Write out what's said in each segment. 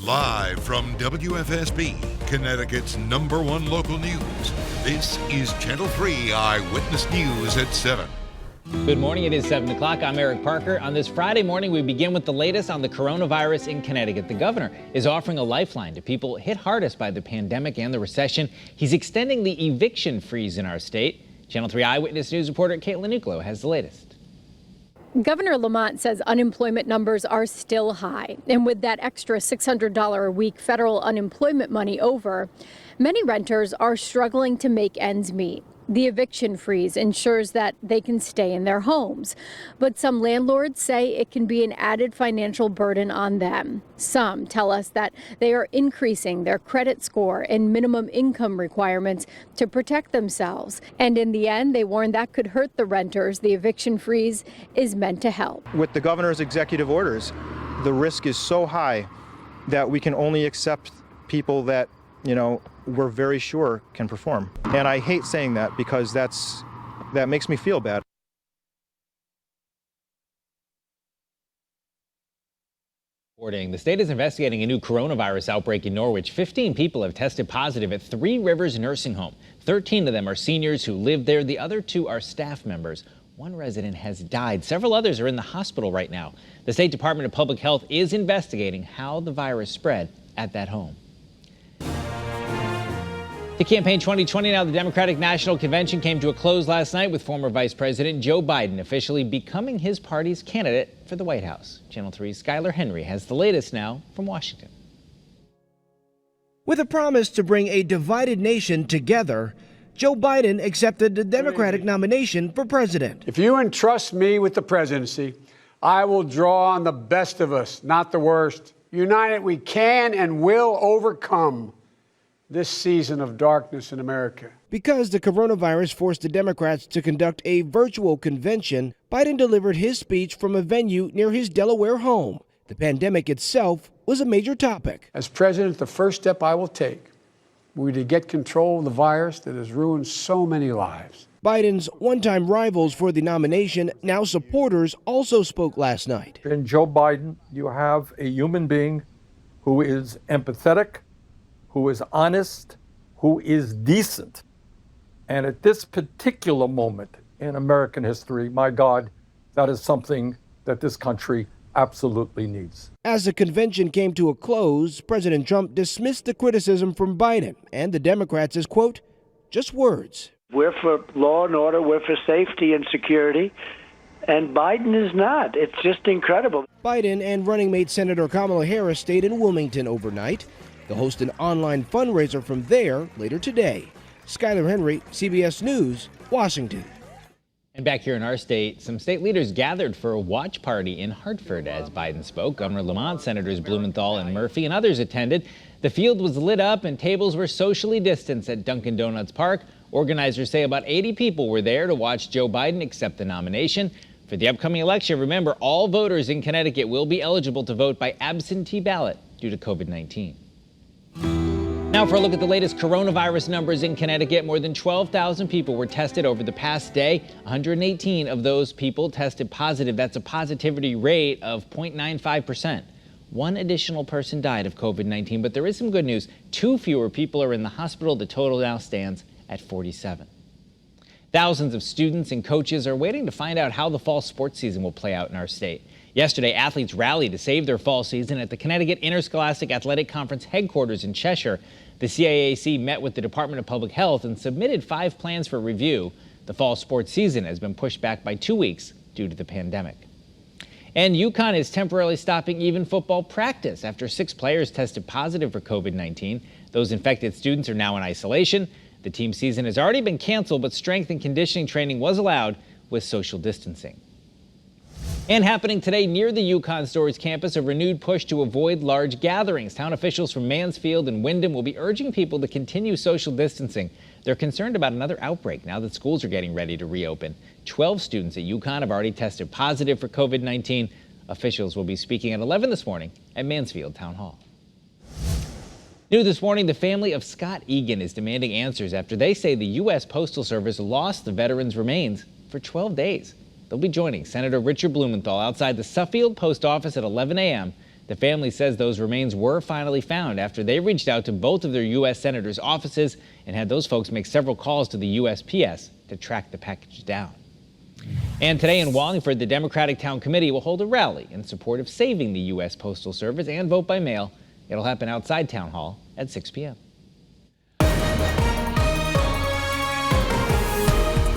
Live from WFSB, Connecticut's #1 local news, this is Channel 3 Eyewitness News at 7. Good morning, it is 7 o'clock. I'm Eric Parker. On this Friday morning, we begin with the latest on the coronavirus in Connecticut. The governor is offering a lifeline to people hit hardest by the pandemic and the recession. He's extending the eviction freeze in our state. Channel 3 Eyewitness News reporter Caitlin Nuclo has the latest. Governor Lamont says unemployment numbers are still high. And with that extra $600 a week federal unemployment money over, many renters are struggling to make ends meet. The eviction freeze ensures that they can stay in their homes. But some landlords say it can be an added financial burden on them. Some tell us that they are increasing their credit score and minimum income requirements to protect themselves. And in the end, they warn that could hurt the renters. The eviction freeze is meant to help. With the governor's executive orders, the risk is so high that we can only accept people that, we're very sure can perform. And I hate saying that because that makes me feel bad. The state is investigating a new coronavirus outbreak in Norwich. 15 people have tested positive at Three Rivers Nursing Home. 13 of them are seniors who live there. The other 2 are staff members. One resident has died. Several others are in the hospital right now. The State Department of Public Health is investigating how the virus spread at that home. To Campaign 2020 now, the Democratic National Convention came to a close last night with former Vice President Joe Biden officially becoming his party's candidate for the White House. Channel 3's Skylar Henry has the latest now from Washington. With a promise to bring a divided nation together, Joe Biden accepted the Democratic nomination for president. If you entrust me with the presidency, I will draw on the best of us, not the worst. United, we can and will overcome this season of darkness in America. Because the coronavirus forced the Democrats to conduct a virtual convention, Biden delivered his speech from a venue near his Delaware home. The pandemic itself was a major topic. As president, the first step I will take will be to get control of the virus that has ruined so many lives. Biden's one-time rivals for the nomination, now supporters, also spoke last night. In Joe Biden, you have a human being who is empathetic, who is honest, who is decent. And at this particular moment in American history, my God, that is something that this country absolutely needs. As the convention came to a close, President Trump dismissed the criticism from Biden and the Democrats as, quote, just words. We're for law and order, we're for safety and security, and Biden is not. It's just incredible. Biden and running mate Senator Kamala Harris stayed in Wilmington overnight. They'll host an online fundraiser from there later today. Skylar Henry, CBS News, Washington. And back here in our state, some state leaders gathered for a watch party in Hartford as Biden spoke. Governor Lamont, Senators Blumenthal and Murphy, and others attended. The field was lit up and tables were socially distanced at Dunkin' Donuts Park. Organizers say about 80 people were there to watch Joe Biden accept the nomination. For the upcoming election, remember, all voters in Connecticut will be eligible to vote by absentee ballot due to COVID-19. Now for a look at the latest coronavirus numbers in Connecticut. More than 12,000 people were tested over the past day. 118 of those people tested positive. That's a positivity rate of 0.95%. One additional person died of COVID-19, but there is some good news. 2 fewer people are in the hospital. The total now stands at 47. Thousands of students and coaches are waiting to find out how the fall sports season will play out in our state. Yesterday, athletes rallied to save their fall season at the Connecticut Interscholastic Athletic Conference headquarters in Cheshire. The CIAC met with the Department of Public Health and submitted 5 plans for review. The fall sports season has been pushed back by 2 weeks due to the pandemic. And UConn is temporarily stopping even football practice after 6 players tested positive for COVID-19. Those infected students are now in isolation. The team season has already been canceled, but strength and conditioning training was allowed with social distancing. And happening today near the UConn Stories campus, a renewed push to avoid large gatherings. Town officials from Mansfield and Wyndham will be urging people to continue social distancing. They're concerned about another outbreak now that schools are getting ready to reopen. 12 students at UConn have already tested positive for COVID-19. Officials will be speaking at 11 this morning at Mansfield Town Hall. New this morning, the family of Scott Egan is demanding answers after they say the U.S. Postal Service lost the veteran's remains for 12 days. They'll be joining Senator Richard Blumenthal outside the Suffield Post Office at 11 a.m. The family says those remains were finally found after they reached out to both of their U.S. senators' offices and had those folks make several calls to the USPS to track the package down. And today in Wallingford, the Democratic Town Committee will hold a rally in support of saving the U.S. Postal Service and vote by mail. It'll happen outside Town Hall at 6 p.m.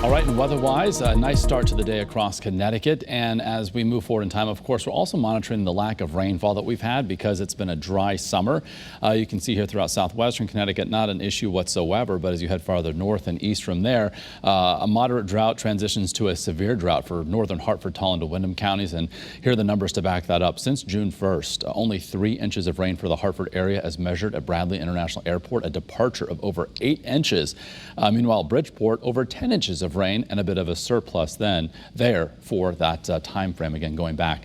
All right, and weather-wise, a nice start to the day across Connecticut. And as we move forward in time, of course, we're also monitoring the lack of rainfall that we've had because it's been a dry summer. You can see here throughout southwestern Connecticut, not an issue whatsoever. But as you head farther north and east from there, a moderate drought transitions to a severe drought for northern Hartford, Tolland, and Windham counties. And here are the numbers to back that up. Since June 1st, only 3 inches of rain for the Hartford area as measured at Bradley International Airport, a departure of over 8 inches. Meanwhile, Bridgeport, over 10 inches of rain and a bit of a surplus then there for that time frame, again going back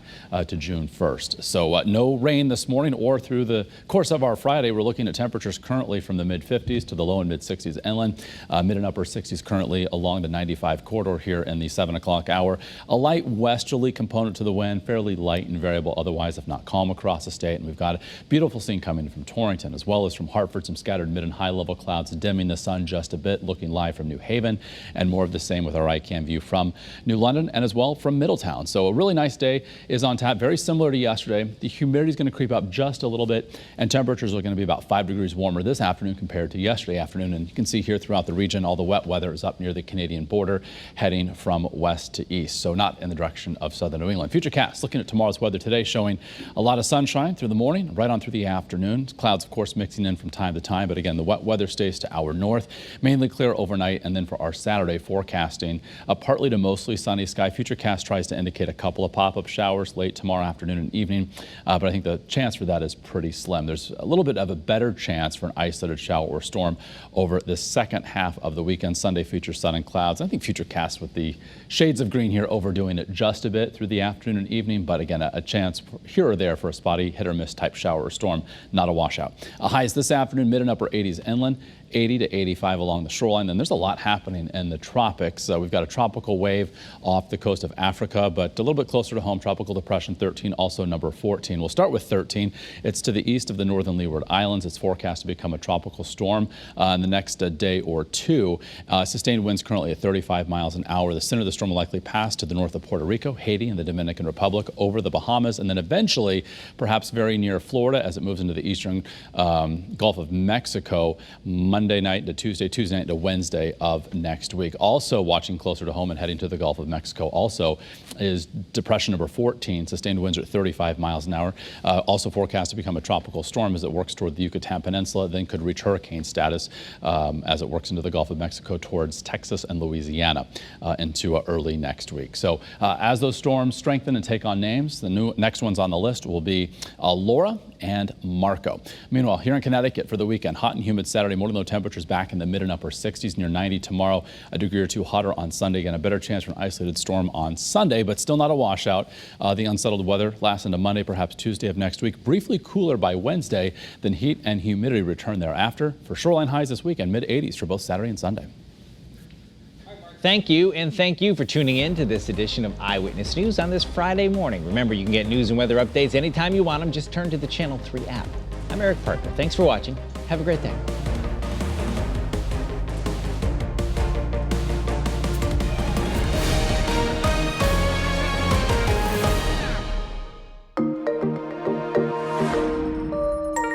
to June 1st. So no rain this morning or through the course of our Friday. We're looking at temperatures currently from the mid-50s to the low and mid-60s inland, mid and upper 60s currently along the 95 corridor here in the 7 o'clock hour. A light westerly component to the wind, fairly light and variable otherwise, if not calm across the state. And we've got a beautiful scene coming from Torrington as well as from Hartford, some scattered mid and high level clouds dimming the sun just a bit, looking live from New Haven, and more of the same with our ICAM view from New London and as well from Middletown. So a really nice day is on tap, very similar to yesterday. The humidity is going to creep up just a little bit, and temperatures are going to be about 5 degrees warmer this afternoon compared to yesterday afternoon. And you can see here throughout the region, all the wet weather is up near the Canadian border, heading from west to east, so not in the direction of southern New England. Futurecast looking at tomorrow's weather today, showing a lot of sunshine through the morning, right on through the afternoon. Clouds, of course, mixing in from time to time, but again, the wet weather stays to our north, mainly clear overnight. And then for our Saturday forecasting, a partly to mostly sunny sky. Futurecast tries to indicate a couple of pop-up showers late tomorrow afternoon and evening, but I think the chance for that is pretty slim. There's a little bit of a better chance for an isolated shower or storm over the second half of the weekend. Sunday features sun and clouds. I think Futurecast with the shades of green here overdoing it just a bit through the afternoon and evening, but again, a chance here or there for a spotty hit or miss type shower or storm, not a washout. Highs this afternoon, mid and upper 80s inland, 80 to 85 along the shoreline. Then there's a lot happening in the tropics. We've got a tropical wave off the coast of Africa, but a little bit closer to home, tropical depression 13, also number 14. We'll start with 13. It's to the east of the northern Leeward Islands. It's forecast to become a tropical storm in the next day or two. Sustained winds currently at 35 miles an hour. The center of the storm will likely pass to the north of Puerto Rico, Haiti, and the Dominican Republic, over the Bahamas, and then eventually perhaps very near Florida as it moves into the eastern Gulf of Mexico Monday night to Tuesday night to Wednesday of next week. Also watching closer to home and heading to the Gulf of Mexico also is depression number 14. Sustained winds are at 35 miles an hour. Also forecast to become a tropical storm as it works toward the Yucatan Peninsula, then could reach hurricane status as it works into the Gulf of Mexico towards Texas and Louisiana into early next week. So as those storms strengthen and take on names, the next ones on the list will be Laura and Marco. Meanwhile, here in Connecticut for the weekend, hot and humid Saturday, morning low temperatures back in the mid and upper 60s, near 90 tomorrow, a degree or two hotter on Sunday. Again, a better chance for an isolated storm on Sunday, but still not a washout. The unsettled weather lasts into Monday, perhaps Tuesday of next week. Briefly cooler by Wednesday, then heat and humidity return thereafter. For shoreline highs this weekend, mid 80s for both Saturday and Sunday. Thank you, and thank you for tuning in to this edition of Eyewitness News on this Friday morning. Remember, you can get news and weather updates anytime you want them. Just turn to the Channel 3 app. I'm Eric Parker. Thanks for watching. Have a great day.